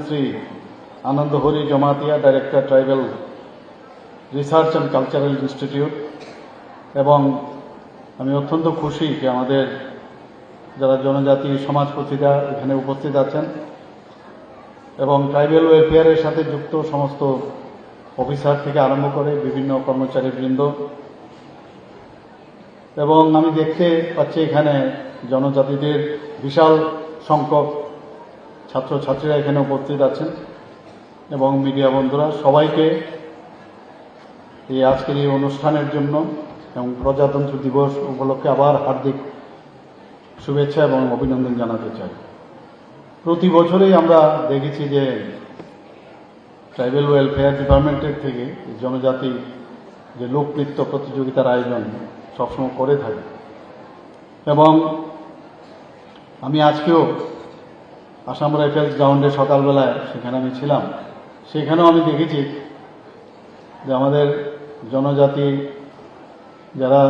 Shri Ananda Hari Jamatia, director tribal research and cultural institute. এবং আমি অত্যন্ত খুশি যে আমাদের যারা জনজাতি সমাজপতিরা এখানে উপস্থিত আছেন এবং ট্রাইবাল ওয়েলফেয়ারের সাথে যুক্ত সমস্ত অফিসার থেকে আরম্ভ করে বিভিন্ন কর্মচারীবৃন্দ। এবং আমি দেখতে পাচ্ছি এখানে জনজাতিদের বিশাল সংখ্যক ছাত্রছাত্রীরা এখানে উপস্থিত আছেন এবং মিডিয়া বন্ধুরা, সবাইকে এই আজকের এই অনুষ্ঠানের জন্য এবং প্রজাতন্ত্র দিবস উপলক্ষে আবার হার্দিক শুভেচ্ছা এবং অভিনন্দন জানাতে চাই। প্রতি বছরই আমরা দেখেছি যে ট্রাইবাল ওয়েলফেয়ার ডিপার্টমেন্টের থেকে জনজাতি যে লোকনৃত্য প্রতিযোগিতার আয়োজন সবসময় করে থাকে এবং আমি আজকেও আসাম রাইফেলস গ্রাউন্ডে সকালবেলায় সেখানে আমি ছিলাম। সেখানেও আমি দেখেছি যে আমাদের জনজাতি যারা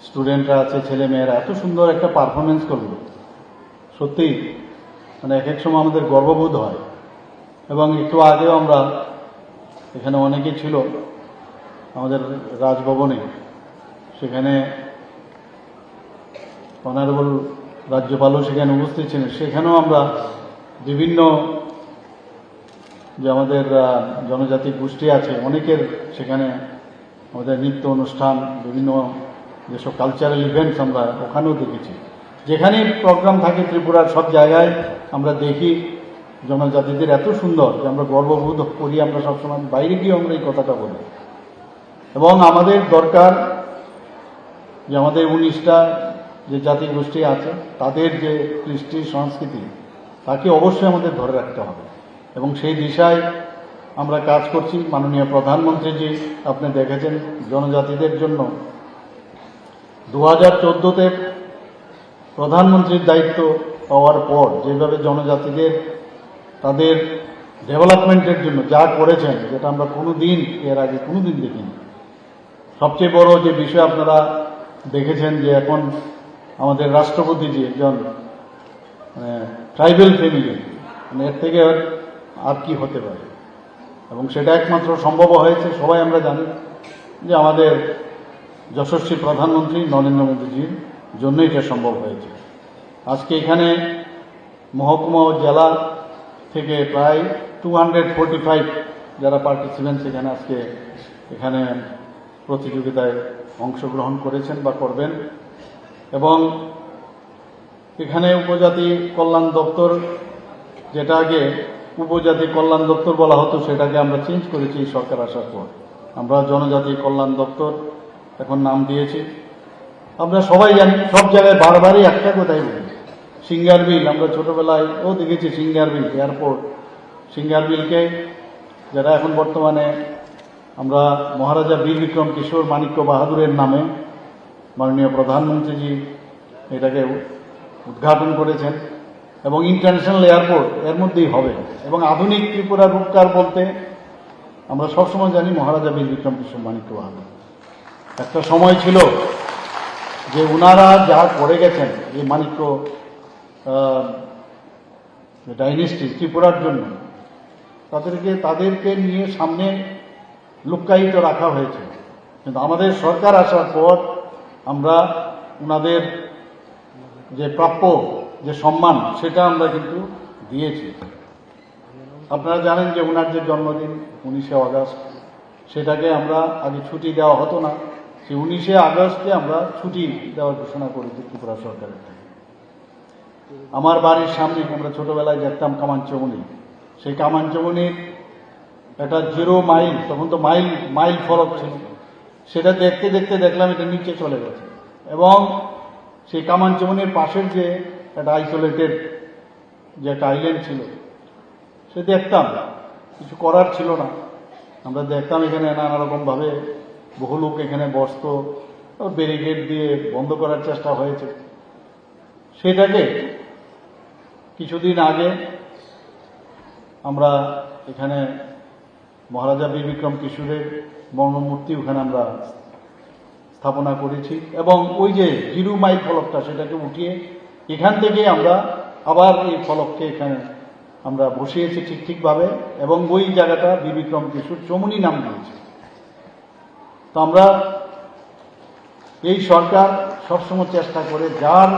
স্টুডেন্টরা আছে, ছেলে মেয়েরা এত সুন্দর একটা পারফরমেন্স করলো, সত্যিই মানে এক এক সময় আমাদের গর্ববোধ হয়। এবং একটু আগেও আমরা এখানে অনেকে ছিল আমাদের রাজভবনে, সেখানে অনারেবল রাজ্যপালও সেখানে উপস্থিত ছিলেন। সেখানেও আমরা বিভিন্ন যে আমাদের জনজাতি গোষ্ঠী আছে অনেকের সেখানে আমাদের নৃত্য অনুষ্ঠান, বিভিন্ন যেসব কালচারাল ইভেন্টস আমরা ওখানেও দেখেছি। যেখানেই প্রোগ্রাম থাকে ত্রিপুরার সব জায়গায় আমরা দেখি জনজাতিদের এত সুন্দর যে আমরা গর্ববোধ করি। আমরা সবসময় বাইরে গিয়ে আমরা এই কথাটা বলি। এবং আমাদের দরকার যে আমাদের 19টা যে জাতি গোষ্ঠী আছে তাদের যে কৃষ্টি সংস্কৃতি তাকে অবশ্যই আমাদের ধরে রাখতে হবে এবং সেই দিশায় আমরা কাজ করছি। মাননীয় প্রধানমন্ত্রীজি আপনি দেখেছেন জনজাতিদের জন্য 2014-তে প্রধানমন্ত্রীর দায়িত্ব পাওয়ার পর যেভাবে জনজাতিদের তাদের ডেভেলপমেন্টের জন্য যা করেছেন, যেটা আমরা কোনোদিন এর আগে কোনোদিন দেখিনি। সবচেয়ে বড় যে বিষয় আপনারা দেখেছেন যে এখন আমাদের রাষ্ট্রপতিজি একজন ট্রাইবাল ফ্যামিলি, মানে এর থেকে আর কি হতে পারে। এবং সেটা একমাত্র সম্ভব হয়েছে, সবাই আমরা জানি যে আমাদের যশস্বী প্রধানমন্ত্রী নরেন্দ্র মোদীজির জন্য এটা সম্ভব হয়েছে। আজকে এখানে মহকুমা ও জেলা থেকে প্রায় 245 যারা পার্টিসিপেন্টস এখানে আজকে এখানে প্রতিযোগিতায় অংশগ্রহণ করেছেন বা করবেন। এবং এখানে উপজাতি কল্যাণ দপ্তর, যেটা আগে উপজাতি কল্যাণ দপ্তর বলা হতো, সেটাকে আমরা চেঞ্জ করেছি সরকার আসার পর। আমরা জনজাতি কল্যাণ দপ্তর এখন নাম দিয়েছি। আমরা সবাই জানি, সব জায়গায় বারবারই একটা কথাই বলি, সিঙ্গার বিল। আমরা ছোটবেলায় দেখেছি সিঙ্গার বিল, এয়ারপোর্ট সিঙ্গার বিলকে, যারা এখন বর্তমানে আমরা মহারাজা বীর বিক্রম কিশোর মাণিক্য বাহাদুরের নামে মাননীয় প্রধানমন্ত্রীজি এটাকে উদ্ঘাটন করেছেন এবং ইন্টারন্যাশনাল এয়ারপোর্ট এর মধ্যেই হবে। এবং আধুনিক ত্রিপুরা রূপকার বলতে আমরা সবসময় জানি মহারাজা বীর বিক্রম কিশোর মাণিক্য বাহাদুর। একটা সময় ছিল যে ওনারা যা করে গেছেন এই মাণিক্য ডাইনেস্টি ত্রিপুরার জন্য, তাদেরকে নিয়ে সামনে লুক্কায়িত রাখা হয়েছে। কিন্তু আমাদের সরকার আসার পর আমরা ওনাদের যে প্রাপ্য যে সম্মান সেটা আমরা কিন্তু দিয়েছি। আপনারা জানেন যে ওনার যে জন্মদিন 19শে আগস্ট, সেটাকে আমরা আগে ছুটি দেওয়া হতো না, সেই 19শে আগস্টে আমরা ছুটি দেওয়ার ঘোষণা করেছি ত্রিপুরা সরকারের থেকে। আমার বাড়ির সামনে আমরা ছোটবেলায় দেখতাম কামানচমনি, সেই কামানচমনির একটা 0 মাইল, তখন তো মাইল ফলক ছিল, সেটা দেখতে দেখতে দেখলাম এটা নিচে চলে গেছে। এবং সেই কামানচমনির পাশের যে একটা আইসোলেটেড যে একটা আইল্যান্ড ছিল, সে দেখতাম কিছু করার ছিল না। আমরা দেখতাম এখানে নানা রকমভাবে বহু লোক এখানে বসত, ব্যারিকেড দিয়ে বন্ধ করার চেষ্টা হয়েছে। সেটাকে কিছুদিন আগে আমরা এখানে মহারাজা বীর বিক্রম কিশোরের মূর্তি ওখানে আমরা স্থাপনা করেছি এবং ওই যে 0 মাইল ফলকটা সেটাকে উঠিয়ে এখান থেকে আমরা আবার এই ফলককে এখানে আমরা বসিয়েছি ঠিকভাবে, এবং ওই জায়গাটা বিবিক্রম কিশোর চমুনি নাম দিয়েছি। তো আমরা এই সরকার সবসময় চেষ্টা করে যার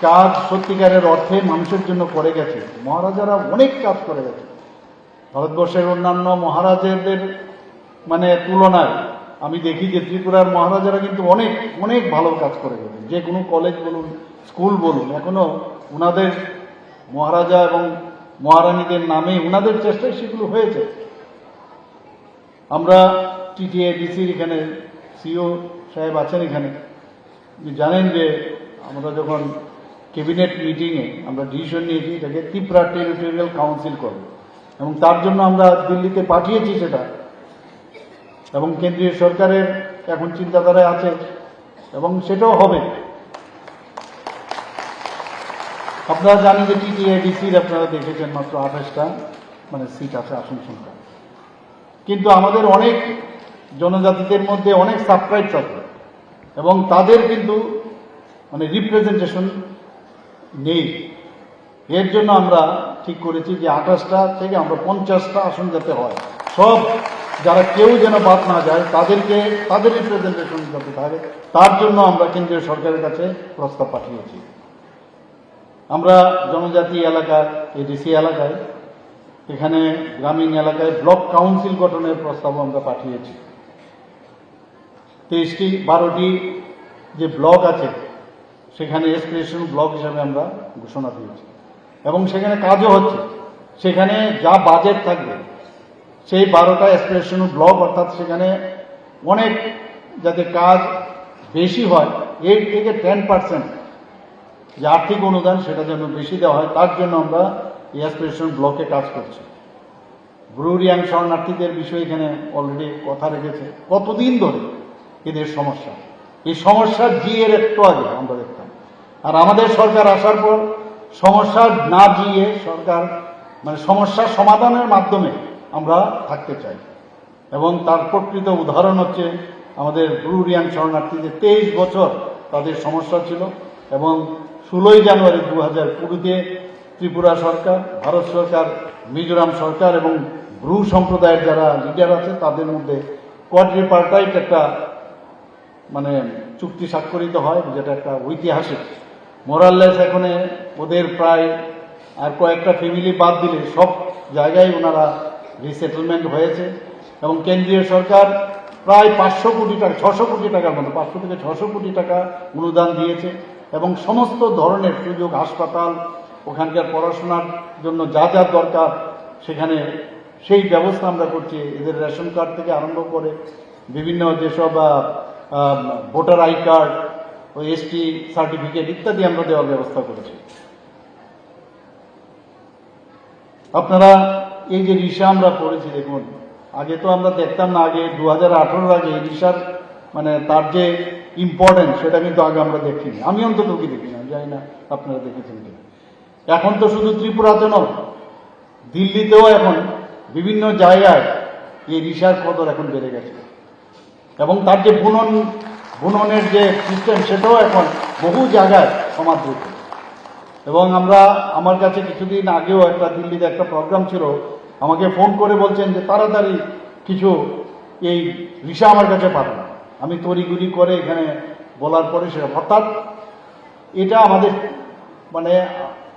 কাজ সত্যিকারের অর্থে মানুষের জন্য করে গেছে। মহারাজারা অনেক কাজ করে গেছে ভারতবর্ষের অন্যান্য মহারাজাদের তুলনায়। আমি দেখি যে ত্রিপুরার মহারাজারা কিন্তু অনেক অনেক ভালো কাজ করে গেছে। যে কোনো কলেজ বলুন, স্কুল বলুন, এখনো ওনাদের মহারাজা এবং মহারানীদের নামে ওনাদের চেষ্টায় সেগুলো হয়েছে। আমরা টিটিএডিসির এখানে সিও সাহেব আছেন এখানে, জানেন যে আমরা যখন ক্যাবিনেট মিটিংয়ে আমরা ডিসিশন নিয়েছি এটাকে ত্রিপুরা টেরিটোরিয়াল কাউন্সিল করব, এবং তার জন্য আমরা দিল্লিতে পাঠিয়েছি সেটা, এবং কেন্দ্রীয় সরকারের এখন চিন্তাধারায় আছে এবং সেটাও হবে। আপনারা জানেন যে টিটিএডিসির আপনারা দেখেছেন মাত্র 28টা সিট আছে, আসন সংখ্যা। কিন্তু আমাদের অনেক জনজাতিদের মধ্যে অনেক সাবট্রাইবস আছে এবং তাদের কিন্তু রিপ্রেজেন্টেশন নেই। এর জন্য আমরা ঠিক করেছি যে 28টা থেকে আমরা 50টা আসন যাতে হয়, সব যারা কেউ যেন বাদ না যায়, তাদের রিপ্রেজেন্টেশন যাতে থাকে, তার জন্য আমরা কেন্দ্রীয় সরকারের কাছে প্রস্তাব পাঠিয়েছি। আমরা জনজাতি এলাকার এডিসি এলাকায়, এখানে গ্রামীণ এলাকায় ব্লক কাউন্সিল গঠনের প্রস্তাব আমরা পাঠিয়েছি। 12টি যে ব্লক আছে সেখানে এসপিরেশন ব্লক হিসাবে আমরা ঘোষণা দিয়েছি, এবং সেখানে কাজও হচ্ছে। সেখানে যা বাজেট থাকবে সেই 12টা এসপিরেশন ব্লক, অর্থাৎ সেখানে অনেক যাতে কাজ বেশি হয়, 8 থেকে 10% যে আর্থিক অনুদান সেটা যেন বেশি দেওয়া হয়, তার জন্য আমরা এই অ্যাসপিরেশন ব্লকে কাজ করছি। ব্রুরিয়াং শরণার্থীদের বিষয়ে এখানে অলরেডি কথা রেখেছে। কতদিন ধরে এদের সমস্যা, এই সমস্যার জিয়ের একটু আগে আমরা দেখতাম, আর আমাদের সরকার আসার পর সমস্যা না জিয়ে সরকার সমস্যার সমাধানের মাধ্যমে আমরা থাকতে চাই। এবং তার প্রকৃত উদাহরণ হচ্ছে আমাদের ব্রুরিয়াং শরণার্থীদের 23 বছর তাদের সমস্যা ছিল, এবং 16ই জানুয়ারি 2020-তে ত্রিপুরা সরকার, ভারত সরকার, মিজোরাম সরকার এবং ব্রু সম্প্রদায়ের যারা লিডার আছে তাদের মধ্যে কোয়াড্রিপার্টাইট একটা চুক্তি স্বাক্ষরিত হয়, যেটা একটা ঐতিহাসিক। মোরাললেস এখন ওদের প্রায় আর কয়েকটা ফ্যামিলি বাদ দিলে সব জায়গায় ওনারা রিসেটেলমেন্ট হয়েছে, এবং কেন্দ্রীয় সরকার প্রায় 500 কোটি টাকা, 600 কোটি টাকার মতো, 500 থেকে 600 কোটি টাকা অনুদান দিয়েছে, এবং সমস্ত ধরনের সুযোগ, হাসপাতাল, ওখানকার পড়াশোনার জন্য যা যা দরকার সেখানে সেই ব্যবস্থা আমরা করছি। এদের রেশন কার্ড থেকে আরম্ভ করে বিভিন্ন যেসব ভোটার আই কার্ড, ওই এসটি সার্টিফিকেট ইত্যাদি আমরা দেওয়ার ব্যবস্থা করেছি। আপনারা এই যে রিসা আমরা পড়েছি, দেখুন আগে তো আমরা দেখতাম না, আগে 2018 আগে এই রিসার তার যে ইম্পর্টেন্স সেটা কিন্তু আগে আমরা দেখিনি, আমি অন্তত কি দেখি না, জানি না আপনারা দেখেছেন কি। এখন তো শুধু ত্রিপুরাতে নয়, দিল্লিতেও এখন বিভিন্ন জায়গায় এই রিসার কদর এখন বেড়ে গেছে, এবং তার যে বুননের যে সিস্টেম সেটাও এখন বহু জায়গায় সমাদৃত। এবং আমার কাছে কিছুদিন আগেও একটা দিল্লিতে একটা প্রোগ্রাম ছিল, আমাকে ফোন করে বলছেন যে তাড়াতাড়ি কিছু এই রিসা আমার কাছে পাঠান। আমি তড়িঘড়ি করে এখানে বলার পরে সেটা, অর্থাৎ এটা আমাদের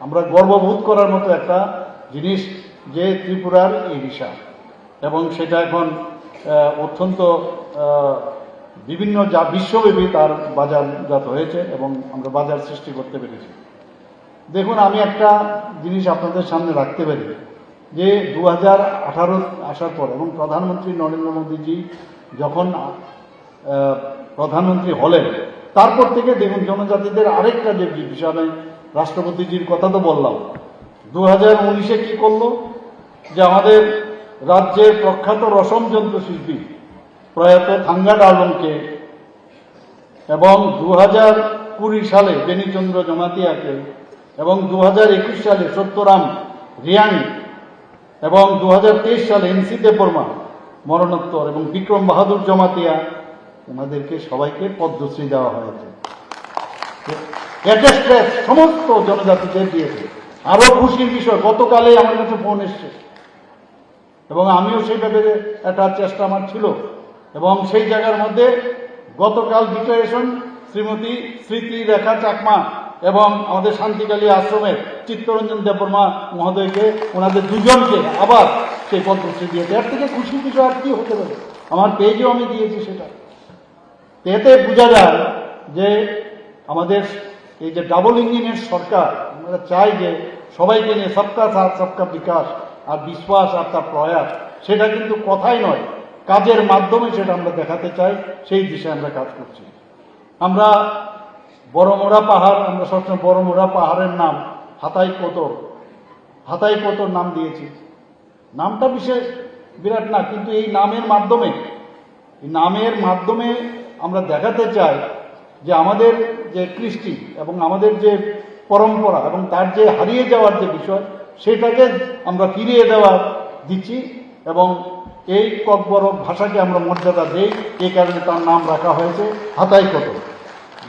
আমরা গর্ববোধ করার মতো একটা জিনিস যে ত্রিপুরার এই রিসা, এবং সেটা এখন অত্যন্ত বিভিন্ন বিশ্বব্যাপী তার বাজারজাত হয়েছে এবং আমরা বাজার সৃষ্টি করতে পেরেছি। দেখুন, আমি একটা জিনিস আপনাদের সামনে রাখতে পারি যে 2018 আসার পর এবং প্রধানমন্ত্রী নরেন্দ্র মোদীজি যখন প্রধানমন্ত্রী হলেন, তারপর থেকে দেখুন জনজাতিদের আরেকটা যে বিষয়, রাষ্ট্রপতিজির কথা তো বললাম, 2019-এ কি করলো যে আমাদের রাজ্যের প্রখ্যাত রসম যন্ত্রশিল্পী প্রয়াত থাঙ্গা ডালমকে এবং 2020 সালে বেনিচন্দ্র জমাতিয়াকে এবং 2021 সালে সত্যরাম রিয়াং এবং 2023 সালে এনসি দেববর্মা মরণোত্তর এবং বিক্রম বাহাদুর জমাতিয়া, ওনাদেরকে সবাইকে পদ্মশ্রী দেওয়া হয়েছে। সমস্ত জনজাতিদের দিয়েছে। আরও খুশির বিষয়, গতকালেই আমার কাছে ফোন এসছে এবং আমিও সেই ব্যাপারে একটা চেষ্টা আমার ছিল, এবং সেই জায়গার মধ্যে গতকাল ডিক্লারেশন শ্রীমতী স্মৃতি রেখা চাকমা এবং আমাদের শান্তিকালী আশ্রমের চিত্তরঞ্জন দেববর্মা মহোদয়কে, ওনাদের দুজনকে আবার সেই পদশ্রী দিয়েছে। এর থেকে খুশির বিষয় আর কি হতে পারে? আমার পেজেও আমি দিয়েছি সেটা। এতে বোঝা যায় যে আমাদের এই যে ডাবল ইঞ্জিনের সরকার, আমরা চাই যে সবাইকে নিয়ে সবকা সাথ সবকা বিকাশ আর বিশ্বাস আর তার প্রয়াস, সেটা কিন্তু কথাই নয়, কাজের মাধ্যমে সেটা আমরা দেখাতে চাই। সেই দিশায় আমরা কাজ করছি। আমরা বড়মোড়া পাহাড়, আমরা সবসময় বড়মোড়া পাহাড়ের নাম হাতাই কোতর নাম দিয়েছি। নামটা বিশেষ বিরাট না, কিন্তু এই নামের মাধ্যমে আমরা দেখাতে চাই যে আমাদের যে কৃষ্টি এবং আমাদের যে পরম্পরা এবং তার যে হারিয়ে যাওয়ার যে বিষয়, সেটাকে আমরা ফিরিয়ে দিচ্ছি এবং এই ককবরক ভাষাকে আমরা মর্যাদা দেই। এই কারণে তার নাম রাখা হয়েছে হাতাই কোতর।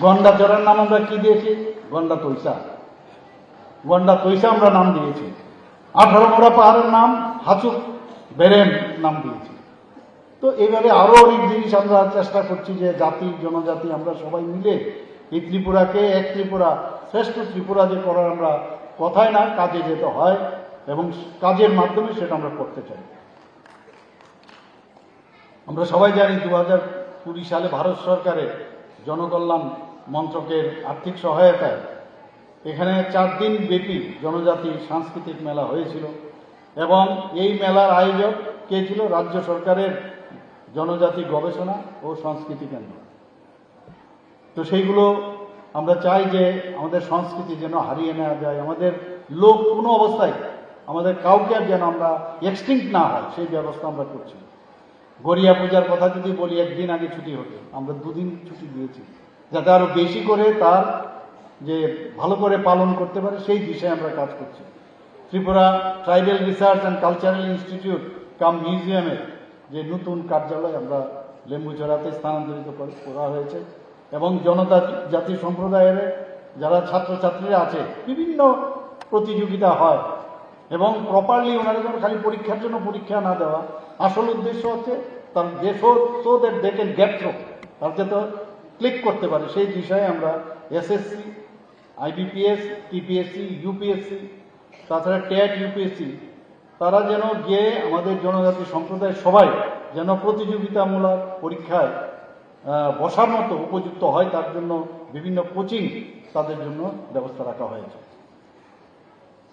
গন্ডা চড়ার নাম আমরা কি দিয়েছি? গন্ডা তৈসা আমরা নাম দিয়েছি। 18 মোড়া পাহাড়ের নাম হাচুক বেরেন নাম দিয়েছি। তো এইভাবে আরও অনেক জিনিস আমরা চেষ্টা করছি যে জাতি জনজাতি আমরা সবাই মিলে এই ত্রিপুরাকে এক ত্রিপুরা, শ্রেষ্ঠ ত্রিপুরা যে করার আমরা কথায় না, কাজে যেতে হয় এবং কাজের মাধ্যমে সেটা আমরা করতে চাই। আমরা সবাই জানি 2020 সালে ভারত সরকারের জনকল্যাণ মন্ত্রকের আর্থিক সহায়তায় এখানে 4 দিন ব্যাপী জনজাতি সাংস্কৃতিক মেলা হয়েছিল এবং এই মেলার আয়োজক কে ছিল? রাজ্য সরকারের জনজাতি গবেষণা ও সংস্কৃতি কেন্দ্র। তো সেইগুলো আমরা চাই যে আমাদের সংস্কৃতি যেন হারিয়ে নেওয়া যায়, আমাদের লোক কোনো অবস্থায় আমাদের কাউকে যেন আমরা এক্সটিংক্ট না হয়, সেই ব্যবস্থা আমরা করছি। গড়িয়া পূজার কথা যদি বলি, 1 দিন আগে ছুটি হতো, আমরা 2 দিন ছুটি দিয়েছি যাতে আরো বেশি করে তার যে ভালো করে পালন করতে পারে, সেই দিশায় আমরা কাজ করছি। Tripura tribal research and cultural institute cum মিউজিয়ামের যে নতুন কার্যালয় আমরা লেম্বুচড়াতে স্থানান্তরিত করা হয়েছে এবং জনজাতি সম্প্রদায়ের যারা ছাত্রছাত্রীরা আছে, বিভিন্ন প্রতিযোগিতা হয় এবং প্রপারলি ওনারা যেন খালি পরীক্ষার জন্য পরীক্ষা না দেওয়া, আসল উদ্দেশ্য হচ্ছে তার so that they can get through, তার যাতে ক্লিক করতে পারে, সেই বিষয়ে আমরা এসএসসি, আইবিপিএস, টিপিএসসি, ইউপিএসসি, তাছাড়া টেট, ইউপিএসসি, তারা যেন গিয়ে আমাদের জনজাতি সম্প্রদায়ের সবাই যেন প্রতিযোগিতামূলক পরীক্ষায় বসার মতো উপযুক্ত হয়, তার জন্য বিভিন্ন কোচিং তাদের জন্য ব্যবস্থা রাখা হয়েছে।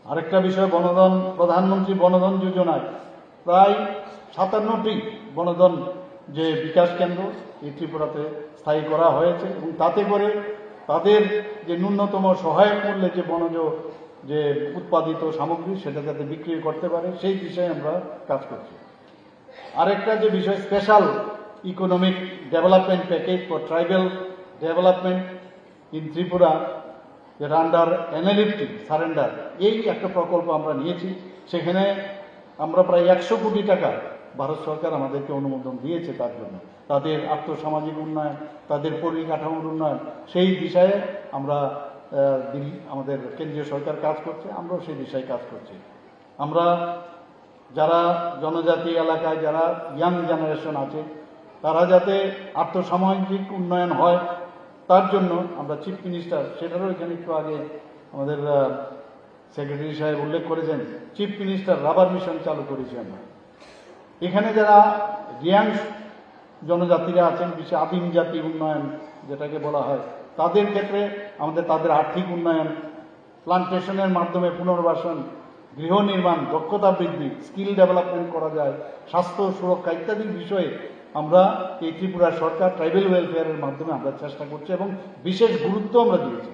আরেকটা বিষয়, বনধন, প্রধানমন্ত্রী বনধন যোজনায় প্রায় 57টি বনধন যে বিকাশ কেন্দ্র এই ত্রিপুরাতে স্থায়ী করা হয়েছে এবং তাতে করে তাদের যে ন্যূনতম সহায়ক মূল্যে যে বনজ যে উৎপাদিত সামগ্রী সেটা যাতে বিক্রি করতে পারে, সেই বিষয়ে আমরা কাজ করছি। আরেকটা যে বিষয়, special economic development package for tribal development in Tripura, যেটা আন্ডার এনএলএফটি সারেন্ডার, এই একটা প্রকল্প আমরা নিয়েছি। সেখানে আমরা প্রায় 100 কোটি টাকা ভারত সরকার আমাদেরকে অনুমোদন দিয়েছে তার জন্য, তাদের আর্থসামাজিক উন্নয়ন, তাদের পরিকাঠামোর উন্নয়ন, সেই বিষয়ে আমরা আমাদের কেন্দ্রীয় সরকার কাজ করছে, আমরাও সেই বিষয়ে কাজ করছি। আমরা যারা জনজাতি এলাকায় যারা ইয়াং জেনারেশন আছে, তারা যাতে আর্থসামাজিক উন্নয়ন হয়, তার জন্য আমরা চিফ মিনিস্টার, সেটারও এখানে একটু আগে আমাদের সেক্রেটারি সাহেব উল্লেখ করেছেন, চিফ মিনিস্টার রাবার মিশন চালু করেছি আমরা। এখানে যারা ইয়াং জনজাতিরা আছেন, বিশেষ আদিম জাতি উন্নয়ন যেটাকে বলা হয়, তাদের ক্ষেত্রে আমাদের তাদের আর্থিক উন্নয়ন, প্লান্টেশনের মাধ্যমে পুনর্বাসন, গৃহ নির্মাণ, দক্ষতা বৃদ্ধি, স্কিল ডেভেলপমেন্ট করা যায়, স্বাস্থ্য সুরক্ষা ইত্যাদি বিষয়ে আমরা এই ত্রিপুরা সরকার ট্রাইবাল ওয়েলফেয়ারের মাধ্যমে আমরা চেষ্টা করছি এবং বিশেষ গুরুত্ব আমরা দিয়েছি।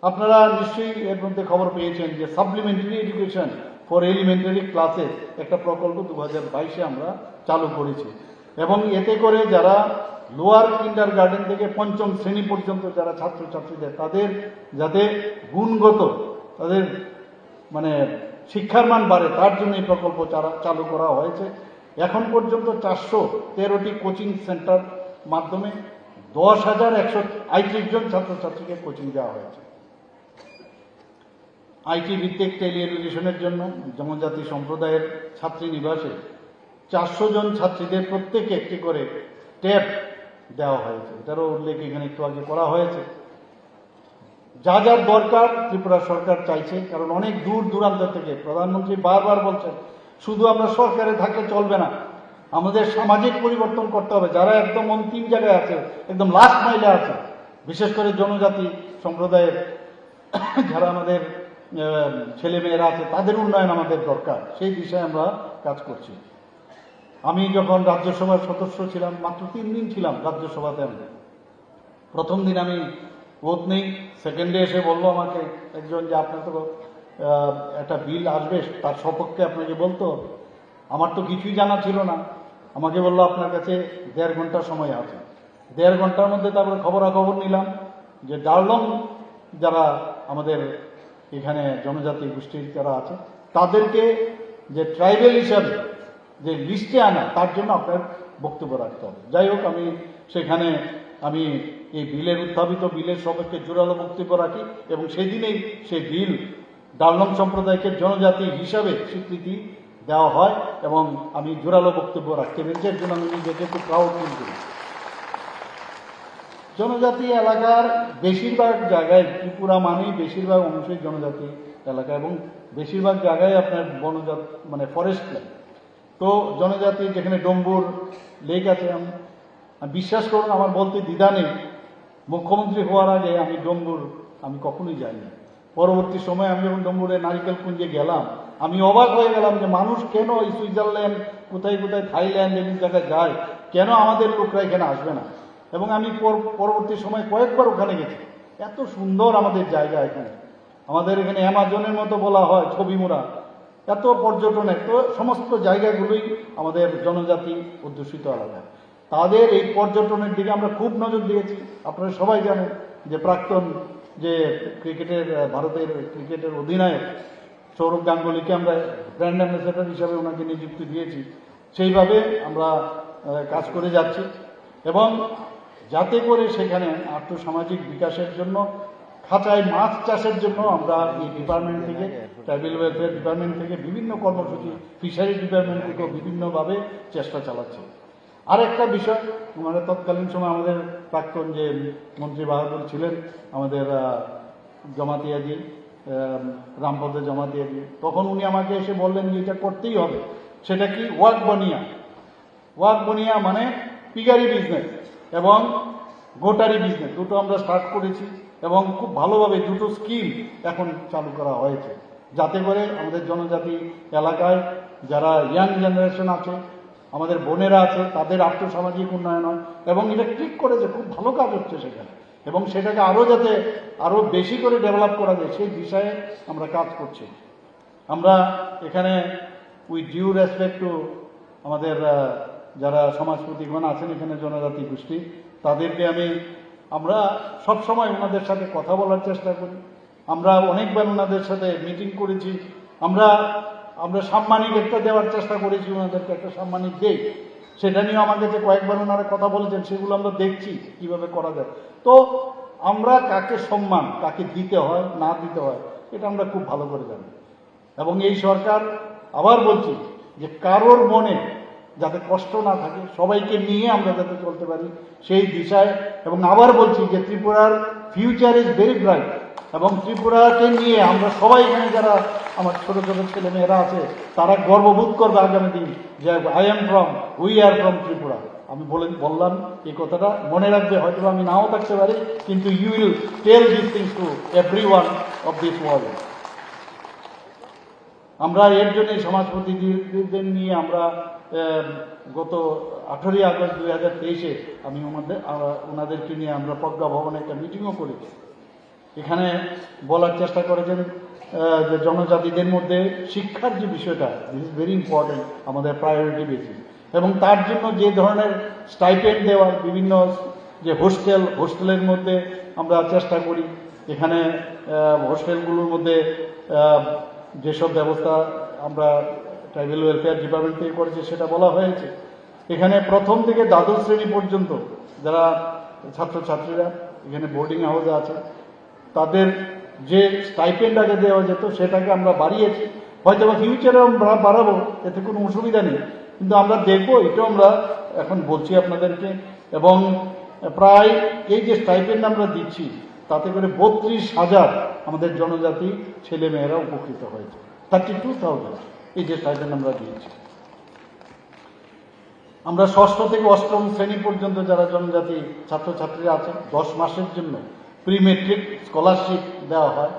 আপনারা নিশ্চয়ই এর মধ্যে খবর পেয়েছেন যে supplementary education for elementary classes একটা প্রকল্প 2022-এ আমরা চালু করেছি এবং এতে করে যারা লোয়ার কিন্ডার গার্ডেন থেকে 5ম শ্রেণী পর্যন্ত যারা ছাত্রছাত্রীদের, তাদের যাতে গুণগত তাদের শিক্ষার মান বাড়ে, তার জন্য এই প্রকল্প চালু করা হয়েছে। এখন পর্যন্ত 413টি কোচিং সেন্টার মাধ্যমে 10,138 জন ছাত্রছাত্রীকে কোচিং দেওয়া হয়েছে। আইটি ভিত্তিক টেলি এডুকেশনের জন্য জনজাতি সম্প্রদায়ের ছাত্রী নিবাসে 400 জন ছাত্রীদের প্রত্যেকে একটি করে ট্যাব দেওয়া হয়েছে। এটারও উল্লেখ এখানে একটু আগে করা হয়েছে। যা যার দরকার ত্রিপুরা সরকার চাইছে, কারণ অনেক দূর দূরান্ত থেকে প্রধানমন্ত্রী বারবার বলছেন শুধু আমরা সরকারে থাকলে চলবে না, আমাদের সামাজিক পরিবর্তন করতে হবে। যারা একদম অন্তিম জায়গায় আছে, একদম লাস্ট মাইলে আছে, বিশেষ করে জনজাতি সম্প্রদায়ের যারা আমাদের ছেলে মেয়েরা আছে, তাদের উন্নয়ন আমাদের দরকার। সেই দিশায় আমরা কাজ করছি। আমি যখন রাজ্যসভার সদস্য ছিলাম, মাত্র 3 দিন ছিলাম রাজ্যসভাতে। আমি প্রথম দিন আমি ভোট নেই, সেকেন্ডে এসে বললো আমাকে একজন যে আপনার তো একটা বিল আসবে, তার সপক্ষে আপনাকে বলতো। আমার তো কিছুই জানা ছিল না। আমাকে বললো আপনার কাছে 1.5 ঘন্টা সময় আছে। 1.5 ঘন্টার মধ্যে তারপরে খবরাখবর নিলাম যে ডার্লং যারা আমাদের এখানে জনজাতি গোষ্ঠীর যারা আছে, তাদেরকে যে ট্রাইবেল হিসাবে যে লিস্টে আনা, তার জন্য আপনার বক্তব্য রাখতে হবে। যাই হোক, আমি সেখানে এই বিলের উত্থাপিত বিলের সপক্ষে জোরালো বক্তব্য রাখি এবং সেদিনেই সেই বিল ডার্লং সম্প্রদায়কে জনজাতি হিসাবে স্বীকৃতি দেওয়া হয় এবং আমি জোরালো বক্তব্য রাখতে পেরেছি। এর জন্য আমি নিজেকে একটু প্রাউড ফিল করি। জনজাতি এলাকার বেশিরভাগ জায়গায়, ত্রিপুরা মানেই বেশিরভাগ অংশই জনজাতি এলাকা এবং বেশিরভাগ জায়গায় আপনার বনজাত মানে ফরেস্ট ল্যান্ড। তো জনজাতি যেখানে ডম্বুর লেক আছে, আমি বিশ্বাস করুন আমার বলতে দ্বিধা নেই, মুখ্যমন্ত্রী হওয়ার আগে আমি ডম্বুর কখনোই যাইনি। পরবর্তী সময়ে আমি যখন ডম্বুরে নারিকেল কুঞ্জে গেলাম, আমি অবাক হয়ে গেলাম যে মানুষ কেন এই সুইজারল্যান্ড, কোথায় কোথায় থাইল্যান্ড, এমন জায়গায় যায়, কেন আমাদের লোকরা এখানে আসবে না। এবং আমি পরবর্তী সময় কয়েকবার ওখানে গেছি। এত সুন্দর আমাদের জায়গা এখানে, আমাদের এখানে অ্যামাজনের মতো বলা হয় ছবিমুরা, এত পর্যটনের। তো সমস্ত জায়গাগুলোই আমাদের জনজাতি অধ্যুষিত এলাকা। তাদের এই পর্যটনের দিকে আমরা খুব নজর দিয়েছি। আপনারা সবাই জানেন যে প্রাক্তন যে ভারতের ক্রিকেটের অধিনায়ক সৌরভ গাঙ্গুলিকে আমরা ব্র্যান্ড অ্যাম্বাসেডর হিসাবে ওনাকে নিযুক্তি দিয়েছি। সেইভাবে আমরা কাজ করে যাচ্ছি এবং যাতে করে সেখানে আর্থসামাজিক বিকাশের জন্য, খাঁচায় মাছ চাষের জন্য আমরা এই ডিপার্টমেন্ট থেকে, ট্রাইবেল ওয়েলফেয়ার ডিপার্টমেন্ট থেকে বিভিন্ন কর্মসূচি, ফিশারি ডিপার্টমেন্ট থেকেও বিভিন্নভাবে চেষ্টা চালাচ্ছে। আরেকটা বিষয়, মানে তৎকালীন সময় আমাদের প্রাক্তন যে মন্ত্রী বাহাদুর ছিলেন, আমাদের জমাতিয়াজি, রামপদ জমাতিয়াজি, তখন উনি আমাকে এসে বললেন যে এটা করতেই হবে। সেটা কি? ওয়ার্ক বনিয়া মানে পিগারি বিজনেস এবং গোটারি বিজনেস, দুটো আমরা স্টার্ট করেছি এবং খুব ভালোভাবে দুটো স্কিম এখন চালু করা হয়েছে, যাতে করে আমাদের জনজাতি এলাকায় যারা ইয়াং জেনারেশন আছে, আমাদের বোনেরা আছে, তাদের আর্থসামাজিক উন্নয়ন হয়। এবং এটা ঠিক করেছে, খুব ভালো কাজ হচ্ছে সেখানে, এবং সেটাকে আরও বেশি করে ডেভেলপ করা যায় সেই বিষয়ে আমরা কাজ করছি। আমরা এখানে উইথ ডিউ রেসপেক্ট টু আমাদের যারা সমাজপতিগণ আছেন এখানে জনজাতি গোষ্ঠী, তাদেরকে আমরা সবসময় ওনাদের সাথে কথা বলার চেষ্টা করি। আমরা অনেকবার ওনাদের সাথে মিটিং করেছি। আমরা সাম্মানিক একটা দেওয়ার চেষ্টা করেছি, ওনাদেরকে একটা সাম্মানিক দেই। সেটা নিয়ে আমার কাছে কয়েকবার ওনারা কথা বলেছেন, সেগুলো আমরা দেখছি কিভাবে করা যায়। তো আমরা কাকে সম্মান, কাকে দিতে হয় না দিতে হয়, এটা আমরা খুব ভালো করে জানি। এবং এই সরকার, আবার বলছি, যে কারোর মনে যাতে কষ্ট না থাকে, সবাইকে নিয়ে আমরা যাতে চলতে পারি সেই দিশায়। এবং আবার বলছি যে ত্রিপুরার ফিউচার ইজ ভেরি ব্রাইট, এবং ত্রিপুরাকে নিয়ে আমরা সবাই এখানে যারা আমার ছোট ছোট ছেলে মেয়েরা আছে, তারা গর্ববোধ করবে আগামী দিন যে উই আর ফ্রম ত্রিপুরা। আমি বললাম এই কথাটা, মনে রাখবে। হয়তো আমি নাও থাকতে পারি, কিন্তু you will tell this things to everyone of this world. আমরা এর জন্যই সমাজপতিদের নিয়ে আমরা গত 18ই আগস্ট 2023-এ আমি ওনাদেরকে নিয়ে আমরা প্রজ্ঞা ভবনে একটা মিটিংও করেছি। এখানে বলার চেষ্টা করেছেন যে জনজাতিদের মধ্যে শিক্ষার যে বিষয়টা, দিস ইজ ভেরি ইম্পর্টেন্ট, আমাদের প্রায়োরিটি বেশি। এবং তার জন্য যে ধরনের স্টাইপেন্ড দেওয়ার বিভিন্ন যে হোস্টেলের মধ্যে আমরা চেষ্টা করি। এখানে হোস্টেলগুলোর মধ্যে যেসব ব্যবস্থা আমরা ট্রাইবেল ওয়েলফেয়ার ডিপার্টমেন্ট থেকে করেছি সেটা বলা হয়েছে। এখানে প্রথম থেকে দ্বাদশ শ্রেণী পর্যন্ত যারা ছাত্রছাত্রীরা এখানে বোর্ডিং হাউসে আছে, তাদের যে স্টাইপেন্ড আগে দেওয়া যেত সেটাকে আমরা বাড়িয়েছি, হয়তো বা ফিউচারে আমরা বাড়াবো, এতে কোনো অসুবিধা নেই, কিন্তু আমরা দেখবো, এটাও আমরা এখন বলছি আপনাদেরকে। এবং প্রায় এই যে স্টাইপেন্ড আমরা দিচ্ছি তাতে করে 32,000 আমাদের জনজাতি ছেলেমেয়েরা উপকৃত হয়েছে। 32,000 এই যে স্টাইপেন্ড আমরা দিয়েছি। আমরা ষষ্ঠ থেকে অষ্টম শ্রেণী পর্যন্ত যারা জনজাতি ছাত্রছাত্রীরা আছেন 10 মাসের জন্য প্রি মেট্রিক স্কলারশিপ দেওয়া হয়।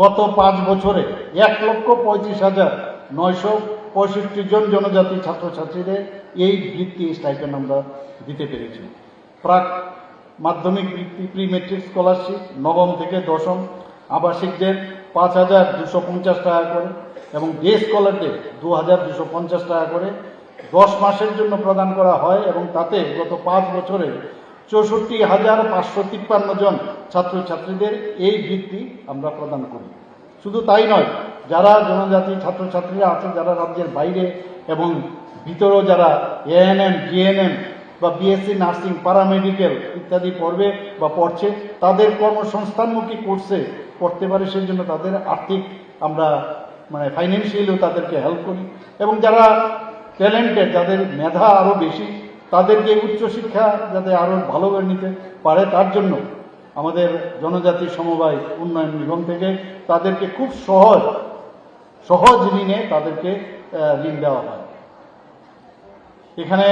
গত 5 বছরে 1,35,965 জন জনজাতি ছাত্রছাত্রীদের এই বৃত্তি স্টাইপেন্ড আমরা দিতে পেরেছি। প্রাক মাধ্যমিক বৃত্তি প্রি মেট্রিক স্কলারশিপ নবম থেকে দশম আবাসিকদের 5,250 টাকা করে এবং ডে স্কলারদের 2,250 টাকা করে 10 মাসের জন্য প্রদান করা হয়। এবং তাতে গত 5 বছরে 64,553 জন ছাত্রছাত্রীদের এই বৃত্তি আমরা প্রদান করি। শুধু তাই নয়, যারা জনজাতি ছাত্রছাত্রীরা আছে যারা রাজ্যের বাইরে এবং ভিতরেও যারা এএনএম, জিএনএম বা বিএসসি নার্সিং, প্যারামেডিক্যাল ইত্যাদি পড়বে বা পড়ছে, তাদের কর্মসংস্থানমুখী কোর্সে পড়তে পারে, সেই জন্য তাদের আর্থিক আমরা ফাইন্যান্সিয়ালিও তাদেরকে হেল্প করি। এবং যারা ট্যালেন্টেড, যাদের মেধা আরও বেশি, তাদেরকে উচ্চশিক্ষা যাতে আরও ভালোভাবে নিতে পারে তার জন্য আমাদের জনজাতি সমবায় উন্নয়ন নিগম থেকে তাদেরকে খুব সহজ ঋণে তাদেরকে ঋণ দেওয়া হয়। এখানে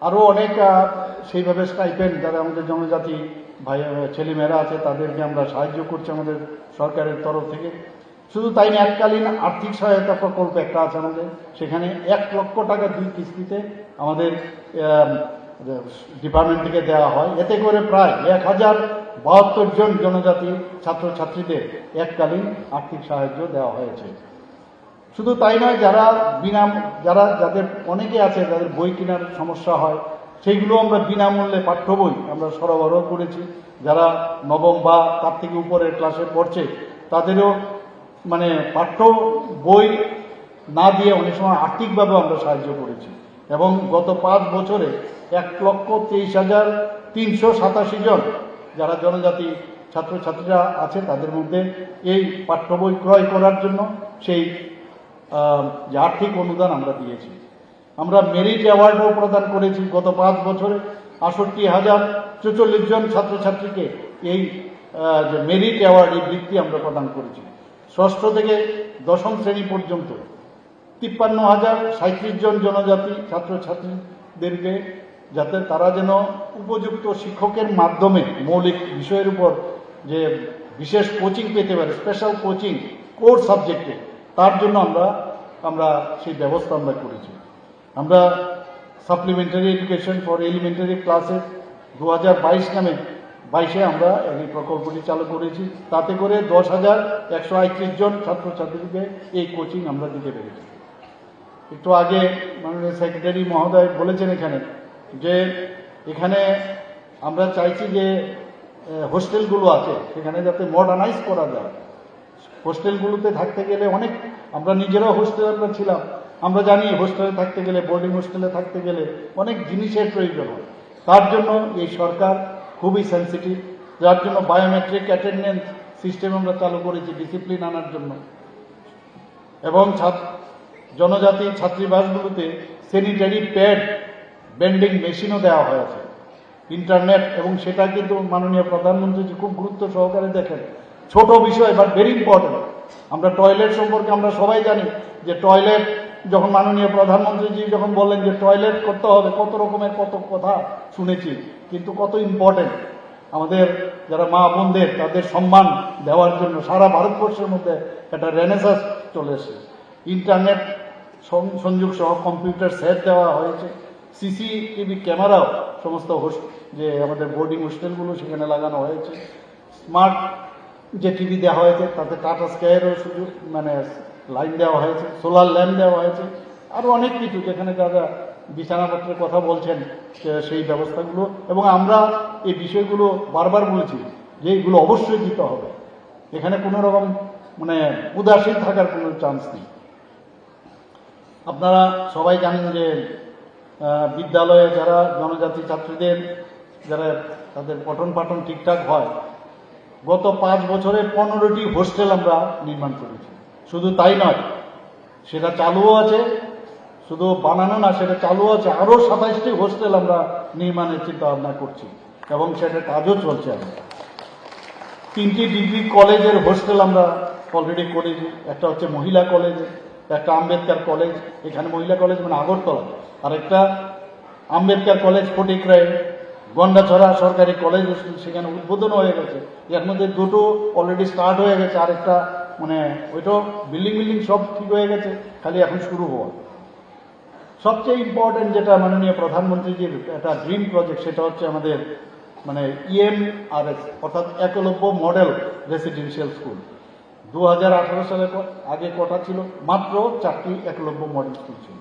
আরও অনেক সেইভাবে স্টাইপেন্ড যারা আমাদের জনজাতি ভাই ছেলেমেয়েরা আছে তাদেরকে আমরা সাহায্য করছি আমাদের সরকারের তরফ থেকে। শুধু তাই না, এককালীন আর্থিক সহায়তা প্রকল্প একটা আছে আমাদের, সেখানে 1 লক্ষ টাকা 2 কিস্তিতে আমাদের ডিপার্টমেন্ট থেকে দেওয়া হয়। এতে করে প্রায় 1,072 জন জনজাতি ছাত্রছাত্রীদের এককালীন আর্থিক সাহায্য দেওয়া হয়েছে। শুধু তাই নয়, যাদের অনেকে আছে যাদের বই কেনার সমস্যা হয়, সেইগুলো আমরা বিনামূল্যে পাঠ্য বই আমরা সরবরাহ করেছি। যারা নবম বা তার থেকে উপরের ক্লাসে পড়ছে তাদেরও পাঠ্য বই না দিয়ে অনেক সময় আর্থিকভাবে আমরা সাহায্য করেছি। এবং গত 5 বছরে 1,23,387 জন যারা জনজাতি ছাত্রছাত্রীরা আছে তাদের মধ্যে এই পাঠ্য বই ক্রয় করার জন্য সেই যে আর্থিক অনুদান আমরা দিয়েছি। আমরা মেরিট অ্যাওয়ার্ডও প্রদান করেছি। গত 5 বছরে 68,044 জন ছাত্রছাত্রীকে এই যে মেরিট অ্যাওয়ার্ড, এই বৃত্তি আমরা প্রদান করেছি। ষষ্ঠ থেকে দশম শ্রেণী পর্যন্ত 53,037 জন জনজাতি ছাত্রছাত্রীদেরকে যাতে তারা যেন উপযুক্ত শিক্ষকের মাধ্যমে মৌলিক বিষয়ের উপর যে বিশেষ কোচিং পেতে পারে, স্পেশাল কোচিং কোর সাবজেক্টে, তার জন্য আমরা সেই ব্যবস্থা আমরা করেছি। আমরা supplementary education for elementary classes 2022 নামে 22-এ আমরা এই প্রকল্পটি চালু করেছি। তাতে করে 10,138 জন ছাত্রছাত্রীকে এই কোচিং আমরা দিতে পেরেছি। একটু আগে মাননীয় সেক্রেটারি মহোদয় বলেছেন যে এখানে আমরা চাইছি যে হোস্টেলগুলো আছে সেখানে যাতে মডার্নাইজ করা যায়। হোস্টেলগুলোতে থাকতে গেলে আমরা নিজেরাও হোস্টেলে আমরা ছিলাম, আমরা জানি হোস্টেলে থাকতে গেলে, বোর্ডিং হোস্টেলে থাকতে গেলে অনেক জিনিসের প্রয়োজন হয়। তার জন্য এই সরকার খুবই সেন্সিটিভ, যার জন্য বায়োমেট্রিক অ্যাটেন্ডেন্স সিস্টেম আমরা চালু করেছি ডিসিপ্লিন আনার জন্য। এবং জনজাতি ছাত্রীবাসগুলোতে স্যানিটারি প্যাড বেন্ডিং মেশিনও দেওয়া হয়েছে, ইন্টারনেট, এবং সেটা কিন্তু মাননীয় প্রধানমন্ত্রী খুব গুরুত্ব সহকারে দেখেন। ছোট বিষয় বাট ভেরি ইম্পর্টেন্ট। আমরা টয়লেট সম্পর্কে আমরা সবাই জানি যে টয়লেট যখন মাননীয় প্রধানমন্ত্রীজি যখন বললেন যে টয়লেট করতে হবে, কত রকমের কত কথা শুনেছি, কিন্তু কত ইম্পর্টেন্ট আমাদের যারা মা বোনদের তাদের সম্মান দেওয়ার জন্য সারা ভারতবর্ষের মধ্যে একটা রেনেসাস চলে এসেছে। ইন্টারনেট সংযোগ সহ কম্পিউটার সেট দেওয়া হয়েছে, সিসিটিভি ক্যামেরাও সমস্ত যে আমাদের বোর্ডিং হোস্টেলগুলো সেখানে লাগানো হয়েছে, স্মার্ট যে টিভি দেওয়া হয়েছে তাতে টাটা স্কাইয়েরও সুযোগ লাইন দেওয়া হয়েছে, সোলার ল্যাম্প দেওয়া হয়েছে, আরও অনেক কিছু যেখানে যারা বিছানাপত্রের কথা বলছেন সেই ব্যবস্থাগুলো। এবং আমরা এই বিষয়গুলো বারবার বলেছি যে এইগুলো অবশ্যই দিতে হবে, এখানে কোনো রকম উদাসীন থাকার কোনো চান্স নেই। আপনারা সবাই জানেন যে বিদ্যালয়ে যারা জনজাতি ছাত্রীদের যারা তাদের পঠন পাঠন ঠিকঠাক হয়, গত 5 বছরে 15টি হোস্টেল আমরা নির্মাণ করেছি। শুধু তাই নয়, সেটা চালুও আছে, শুধু বানানো না, সেটা চালু আছে। আরও 27টি হোস্টেল আমরা নির্মাণের চিন্তা ভাবনা করছি এবং সেটার কাজও চলছে। আমরা 3টি ডিগ্রি কলেজের হোস্টেল আমরা অলরেডি করেছি। একটা হচ্ছে মহিলা কলেজ, একটা আম্বেদকর কলেজ, এখানে মহিলা কলেজ মানে আগরতলা, আর একটা আম্বেদকর কলেজ ফটিকরায়, গন্ডাছড়া সরকারি কলেজ সেখানে উদ্বোধন হয়ে গেছে। এর মধ্যে দুটো অলরেডি স্টার্ট হয়ে গেছে, আর একটা মানে ওইটাও বিল্ডিং সব ঠিক হয়ে গেছে, খালি এখন শুরু হওয়া। সবচেয়ে ইম্পর্টেন্ট যেটা মাননীয় প্রধানমন্ত্রীজির একটা ড্রিম প্রজেক্ট, সেটা হচ্ছে আমাদের মানে EMRS অর্থাৎ একলব্য মডেল রেসিডেন্সিয়াল স্কুল। 2018 সালে আগে কটা ছিল? মাত্র 4টি একলব্য মডেল স্কুল ছিল,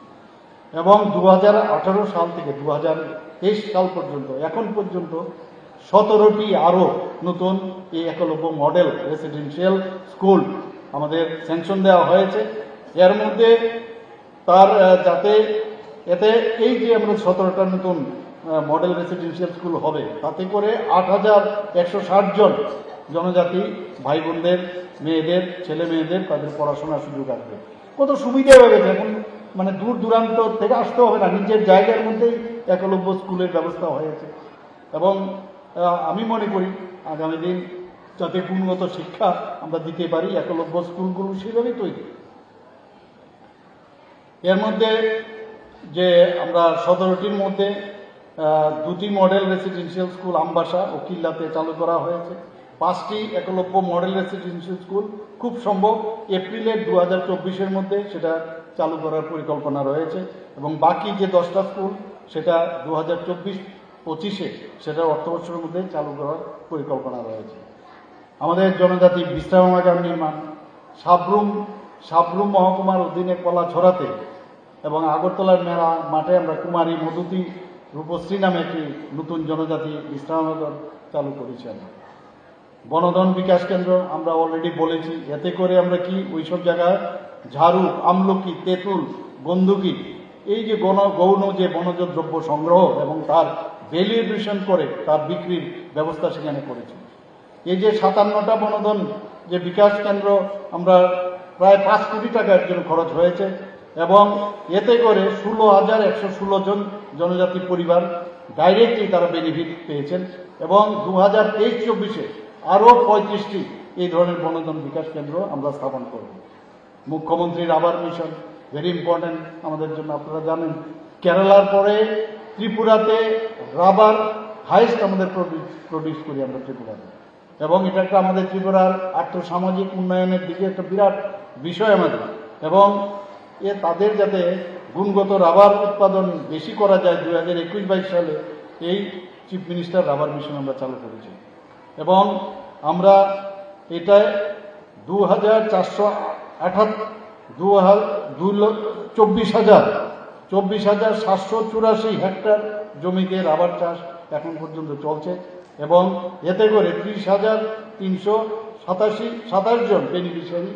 এবং 2018 সাল থেকে 2023 সাল পর্যন্ত এখন পর্যন্ত 17টি আরও নতুন এই একলব্য মডেল রেসিডেন্সিয়াল স্কুল আমাদের স্যাংশন দেওয়া হয়েছে। এর মধ্যে তার যাতে এতে এই যে আমরা 17টা নতুন মডেল রেসিডেন্সিয়াল স্কুল হবে, তাতে করে 8160 জন জনজাতি ভাই বোনদের, মেয়েদের, ছেলে মেয়েদের তাদের পড়াশোনার সুযোগ আসবে। কত সুবিধা হয়ে গেছে এখন, মানে দূর দূরান্ত থেকে আসতে হবে না, নিজের জায়গার মধ্যেই একলব্য স্কুলের ব্যবস্থা হয়েছে। এবং আমি মনে করি আগামী দিন যাতে গুণগত শিক্ষা আমরা দিতে পারি, একলব্য স্কুলগুলো সেভাবেই তৈরি। এর মধ্যে যে আমরা 17টির মধ্যে 2টি মডেল রেসিডেন্সিয়াল স্কুল আমবাসা ও কিল্লাতে চালু করা হয়েছে। 5টি একলব্য মডেল রেসিডেন্সিয়াল স্কুল খুব সম্ভব এপ্রিলের 2024-এর মধ্যে সেটা চালু করার পরিকল্পনা রয়েছে, এবং বাকি যে 10টা স্কুল সেটা 2024-25-এ সেটা অর্থবর্ষের মধ্যে চালু করার পরিকল্পনা রয়েছে। আমাদের জনজাতি বিশ্রামাগার নির্মাণ, সাবরুম মহকুমার অধীনে কলাছড়াতে এবং আগরতলার মেলা মাঠে আমরা কুমারী মধুতি রূপশ্রী নামে একটি নতুন জনজাতি বিশ্রামাগার চালু করেছি। বনধন বিকাশ কেন্দ্র আমরা অলরেডি বলেছি, এতে করে আমরা কি ওই সব জায়গায় ঝাড়ু, আমলকি, তেঁতুল, গন্ধুকি, এই যে গৌণ যে বনজ দ্রব্য সংগ্রহ এবং তার ভ্যালুয়েশন করে তার বিক্রির ব্যবস্থা সেখানে করেছি। এই যে 57টা বনধন যে বিকাশ কেন্দ্র আমরা প্রায় 5 কোটি টাকার জন্য খরচ হয়েছে, এবং এতে করে 16,116 জন জনজাতি পরিবার ডাইরেক্টলি তারা বেনিফিট পেয়েছেন, এবং 2023-24-এ আরও 35টি এই ধরনের বনধন বিকাশ কেন্দ্র আমরা স্থাপন করব। মুখ্যমন্ত্রীর রাবার মিশন ভেরি ইম্পর্ট্যান্ট আমাদের জন্য। আপনারা জানেন কেরালার পরে ত্রিপুরাতে রাবার হাইস্ট আমাদের প্রডিউস করি আমরা ত্রিপুরাতে, এবং এটা একটা আমাদের ত্রিপুরার আর্থসামাজিক উন্নয়নের দিকে একটা বিরাট বিষয় আমাদের, এবং তাদের যাতে গুণগত রাবার উৎপাদন বেশি করা যায় 2021-22 সালে এই চিফ মিনিস্টার রাবার মিশন আমরা চালু করেছি, এবং আমরা এটায় 24,784 হেক্টর জমিতে রাবার চাষ এখন পর্যন্ত চলছে, এবং এতে করে 30,327 জন বেনিফিশিয়ারি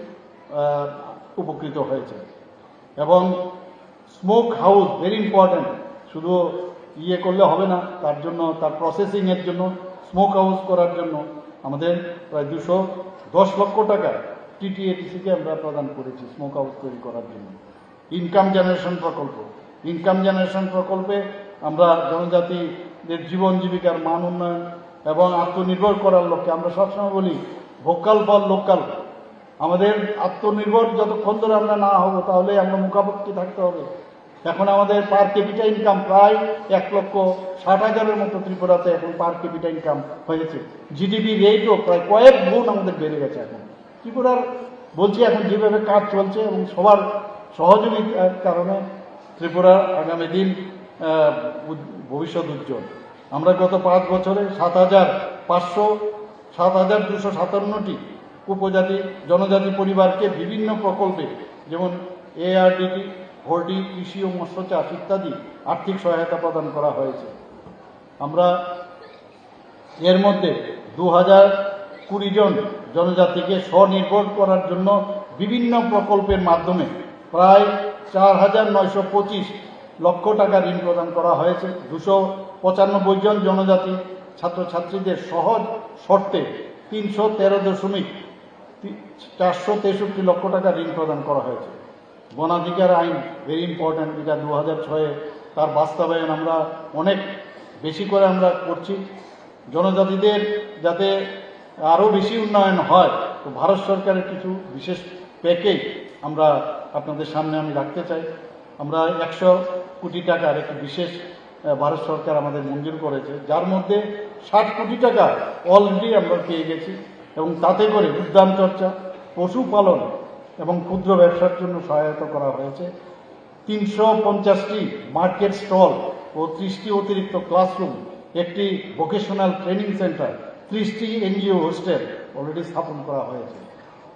উপকৃত হয়েছে। এবং স্মোক হাউস ভেরি ইম্পর্ট্যান্ট, শুধু করলে হবে না, তার জন্য তার প্রসেসিংয়ের জন্য স্মোক হাউস করার জন্য আমাদের প্রায় 210 লক্ষ টাকা TTATC-কে আমরা প্রদান করেছি স্মোক হাউস তৈরি করার জন্য। ইনকাম জেনারেশন প্রকল্পে আমরা জনজাতিদের জীবন জীবিকার মান উন্নয়ন এবং আত্মনির্ভর করার লক্ষ্যে আমরা সবসময় বলি ভোকাল ফর লোকাল। আমাদের আত্মনির্ভর যতক্ষণ ধরে আমরা না হব তাহলে আমরা মুখাপেক্ষী থাকতে হবে। এখন আমাদের পার ক্যাপিটা ইনকাম প্রায় 1,60,000-এর মতো ত্রিপুরাতে এখন পার ক্যাপিটা ইনকাম হয়েছে। জিডিপি রেটও প্রায় কয়েক গুণ আমাদের বেড়ে গেছে। এখন ত্রিপুরার বলছি এখন যেভাবে কাজ চলছে এবং সবার সহযোগিতার কারণে ত্রিপুরার আগামী দিন ভবিষ্যৎ উজ্জ্বল। আমরা গত 5 বছরে 7,257টি উপজাতি জনজাতি পরিবারকে বিভিন্ন প্রকল্পে যেমন ARDT, হোর্ডি, কৃষি ও মৎস্য চাষ ইত্যাদি আর্থিক সহায়তা প্রদান করা হয়েছে। আমরা এর মধ্যে 2020 জন জনজাতিকে স্বনির্ভর করার জন্য বিভিন্ন প্রকল্পের মাধ্যমে প্রায় 4,925 লক্ষ টাকা ঋণ প্রদান করা হয়েছে। 295 জন জনজাতি ছাত্রছাত্রীদের সহজ শর্তে 313.463 লক্ষ টাকা ঋণ প্রদান করা হয়েছে। বনাধিকার আইন ভেরি ইম্পর্ট্যান্ট, এটা 2006 তার বাস্তবায়ন আমরা অনেক বেশি করে আমরা করছি। জনজাতিদের যাতে আরও বেশি উন্নয়ন হয়, তো ভারত সরকারের কিছু বিশেষ প্যাকেজ আমরা আপনাদের সামনে আমি রাখতে চাই। আমরা 100 কোটি টাকার একটি বিশেষ ভারত সরকার আমাদের মঞ্জুর করেছে, যার মধ্যে 60 কোটি টাকা অলরেডি আমরা পেয়ে গেছি, এবং তাতে করে উদ্যান চর্চা, পশুপালন এবং ক্ষুদ্র ব্যবসার জন্য সহায়তা করা হয়েছে। 350টি মার্কেট স্টল ও 30টি অতিরিক্ত ক্লাসরুম, একটি ভোকেশনাল ট্রেনিং সেন্টার, 30টি এনজিও হোস্টেল অলরেডি স্থাপন করা হয়েছে।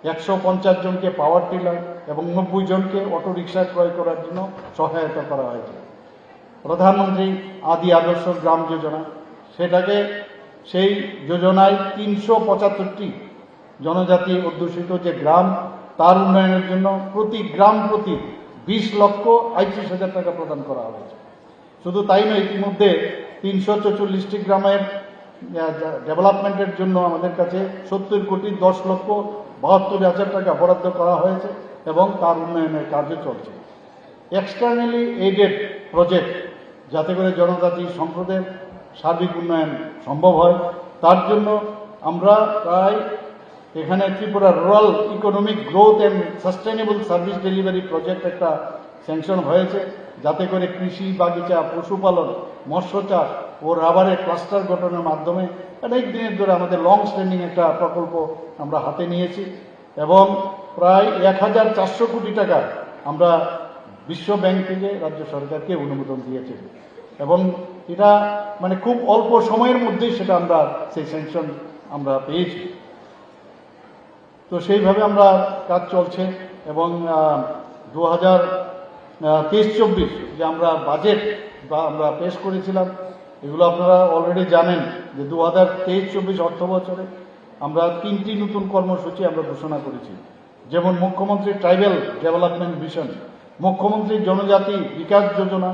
150 জনকে পাওয়ার টিলার এবং 90 জনকে অটোরিকশা ক্রয় করার জন্য সহায়তা করা হয়েছে। প্রধানমন্ত্রী আদি আদর্শ গ্রাম যোজনা, সেই যোজনায় 375টি জনজাতি অধ্যুষিত যে গ্রাম, তার উন্নয়নের জন্য প্রতি গ্রাম প্রতি 20,35,000 টাকা প্রদান করা হয়েছে। শুধু তাই নয়, ইতিমধ্যে 344টি গ্রামের ডেভেলপমেন্টের জন্য আমাদের কাছে 70,10,72,000 টাকা বরাদ্দ করা হয়েছে এবং তার উন্নয়নের কার্য চলছে। এক্সটার্নালি এইডেড প্রজেক্ট, যাতে করে জনজাতি সম্প্রদায়ের সার্বিক উন্নয়ন সম্ভব হয়, তার জন্য আমরা প্রায় এখানে Tripura rural economic growth and sustainable service delivery project একটা স্যাংশন হয়েছে, যাতে করে কৃষি, বাগিচা, পশুপালন, মৎস্য চাষ ও রাবারের ক্লাস্টার গঠনের মাধ্যমে অনেক দিনের ধরে আমাদের লং স্ট্যান্ডিং একটা প্রকল্প আমরা হাতে নিয়েছি, এবং প্রায় 1,400 কোটি টাকা আমরা বিশ্ব ব্যাংক থেকে রাজ্য সরকারকে অনুমোদন দিয়েছে, এবং এটা মানে খুব অল্প সময়ের মধ্যেই সেটা আমরা সেই স্যাংশন আমরা পেয়েছি। তো সেইভাবে আমরা কাজ চলছে, এবং 2023-24 যে আমরা বাজেট বা আমরা পেশ করেছিলাম, এগুলো আপনারা অলরেডি জানেন যে 2023-24 অর্থ বছরে আমরা 3টি নতুন কর্মসূচি আমরা ঘোষণা করেছি। যেমন মুখ্যমন্ত্রী ট্রাইবেল ডেভেলপমেন্ট মিশন, মুখ্যমন্ত্রী জনজাতি বিকাশ যোজনা,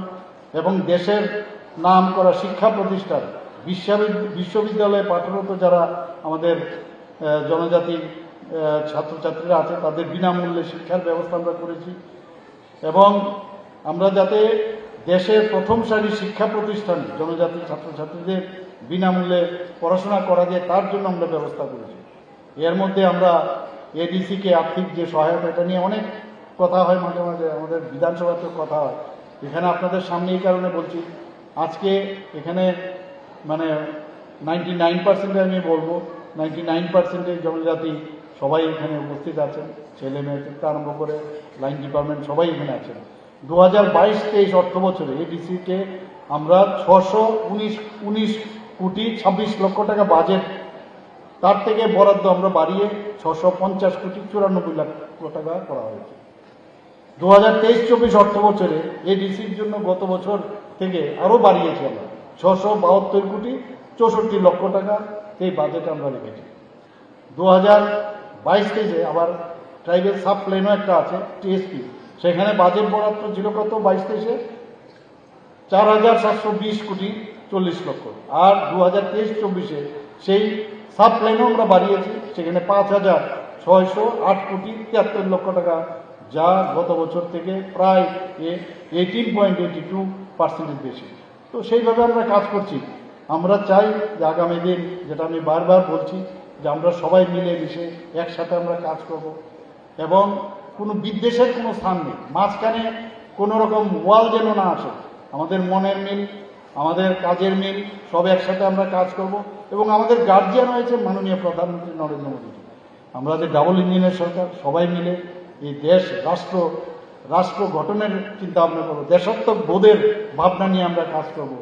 এবং দেশের নাম করা শিক্ষা প্রতিষ্ঠান, বিশ্ববিদ্যালয়ে পাঠরত যারা আমাদের জনজাতি ছাত্রছাত্রীরা আছে, তাদের বিনামূল্যে শিক্ষার ব্যবস্থা আমরা করেছি, এবং আমরা যাতে দেশের প্রথম সারির শিক্ষা প্রতিষ্ঠানে জনজাতি ছাত্রছাত্রীদের বিনামূল্যে পড়াশোনা করা যায়, তার জন্য আমরা ব্যবস্থা করেছি। এর মধ্যে আমরা এডিসিকে আর্থিক যে সহায়তা, এটা নিয়ে অনেক কথা হয়, মাঝে মাঝে আমাদের বিধানসভাতেও কথা হয়। এখানে আপনাদের সামনে এই কারণে বলছি, আজকে এখানে মানে 99% আমি বলবো 99% জনজাতি সবাই এখানে উপস্থিত আছেন, ছেলে মেয়ে থেকে আরম্ভ করে লাইন ডিপার্টমেন্ট সবাই এখানে আছেন। 2022-23 অর্থ বছরে এডিসিকে আমরা 619 কোটি 26 লক্ষ টাকা বাজেট, তার থেকে বরাদ্দ আমরা বাড়িয়ে 650 কোটি 94 লক্ষ টাকা করা হয়েছে। 2023-24 অর্থ বছরে এডিসির জন্য গত বছর থেকে আরও বাড়িয়েছি আমরা 672 কোটি 64 লক্ষ টাকা এই বাজেট আমরা রেখেছি। 2022-23 আবার ট্রাইবেল সাব প্লেনও একটা আছে টিএসপি, সেখানে বাজেট বরাদ্দ ছিল কত 22-23-এ 4,720 কোটি 40 লক্ষ, আর 2023-24 সেই সাব প্লেনও আমরা বাড়িয়েছি, সেখানে 5,608 কোটি 73 লক্ষ টাকা, যা গত বছর থেকে প্রায় 18.82% বেশি। তো সেইভাবে আমরা কাজ করছি। আমরা চাই যে আগামী দিন, যেটা আমি বারবার বলছি, যে আমরা সবাই মিলে মিশে একসাথে আমরা কাজ করব, এবং কোনো বিদ্বেষের কোনো স্থান নেই, মাঝখানে কোনো রকম ওয়াল যেন না আসে। আমাদের মনের মিল, আমাদের কাজের মিল, সব একসাথে আমরা কাজ করব, এবং আমাদের গার্জিয়ান হয়েছে মাননীয় প্রধানমন্ত্রী নরেন্দ্র মোদীজি। আমরা যে ডাবল ইঞ্জিনের সরকার, সবাই মিলে এই দেশ রাষ্ট্র গঠনের চিন্তা ভাবনা করবো, দেশাত্মক বোধের ভাবনা নিয়ে আমরা কাজ করব,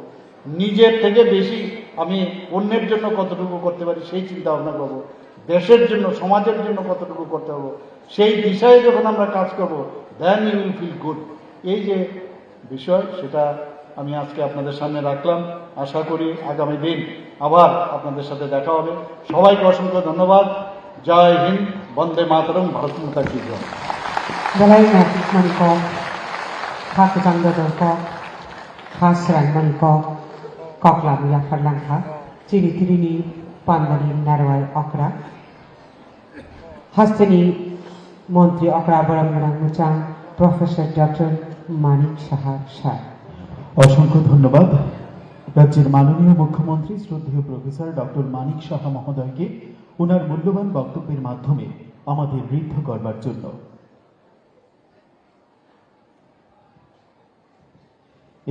নিজের থেকে বেশি আমি অন্যের জন্য কতটুকু করতে পারি সেই চিন্তা ভাবনা করবো, দেশের জন্য সমাজের জন্য কতটুকু করতে পারবো সেই দিশায় যখন আমরা কাজ করব, then you will feel good. এই যে বিষয়, সেটা আমি আজকে আপনাদের সামনে রাখলাম। আশা করি আগামী দিন আবার আপনাদের সাথে দেখা হবে। সবাইকে অসংখ্য ধন্যবাদ। জয় হিন্দ, বন্দে মাতরম, ভারত মাতা কি জয়। Dalai Manko, Pakistan Dodoko, Khasran Manko, Koklam Yafarlanka, Chiri Tirini, Pandali Narwai Okra, Hastani Montri Okra Baramgarang Muchang, Professor Dr. Manik Saha Shah. অসংখ্য ধন্যবাদ রাজ্যের মাননীয় মুখ্যমন্ত্রী শ্রদ্ধেয় প্রফেসর ডক্টর মানিক সাহা মহোদয়কে ওনার মূল্যবান বক্তব্যের মাধ্যমে আমাদের ঋদ্ধ করবার জন্য।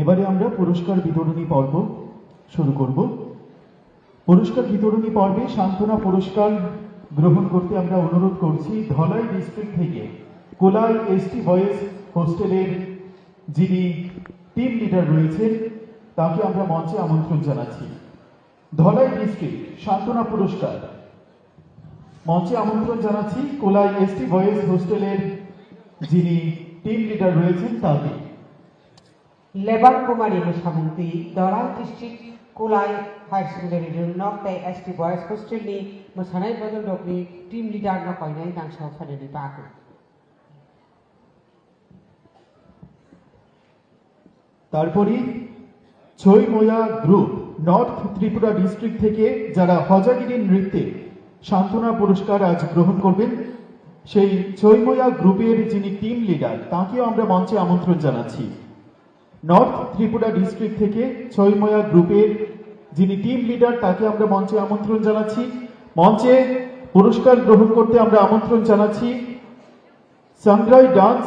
এবারে আমরা পুরস্কার বিতরণী পর্ব শুরু করব। পুরস্কার বিতরণী পর্বে সান্ত্বনা পুরস্কার গ্রহণ করতে আমরা অনুরোধ করছি ধলাই ডিস্ট্রিক্ট থেকে কোলাই এসটি বয়েজ হোস্টেলের যিনি টিম লিডার রয়েছেন তাকে আমরা মঞ্চে আমন্ত্রণ জানাচ্ছি। ধলাই ডিস্ট্রিক্ট সান্ত্বনা পুরস্কার মঞ্চে আমন্ত্রণ জানাচ্ছি কোলাই এসটি বয়েজ হোস্টেলের যিনি টিম লিডার রয়েছেন তাকে। Lebar Kumari Mushamunti, Doral District, Kulai High Secondary North ST Boys Hostel ni Musanai Badal Dokni, Team Leader na Koinai Nangshaw Fadeli Baku. তারপরে ছইময়া গ্রুপ নর্থ ত্রিপুরা ডিস্ট্রিক্ট থেকে যারা হজাগিরি নৃত্যে সান্ত্বনা পুরস্কার আজ গ্রহণ করবেন সেই ছইময়া গ্রুপের যিনি টিম লিডার তাকেও আমরা মঞ্চে আমন্ত্রণ জানাচ্ছি। নর্থ ত্রিপুরা ডিস্ট্রিক্ট থেকে ছইময়া গ্রুপের যিনি টিম লিডার তাকে আমরা মঞ্চে আমন্ত্রণ জানাচ্ছি। মঞ্চে পুরস্কার গ্রহণ করতে আমরা আমন্ত্রণ জানাচ্ছি সংগ্রাই ডান্স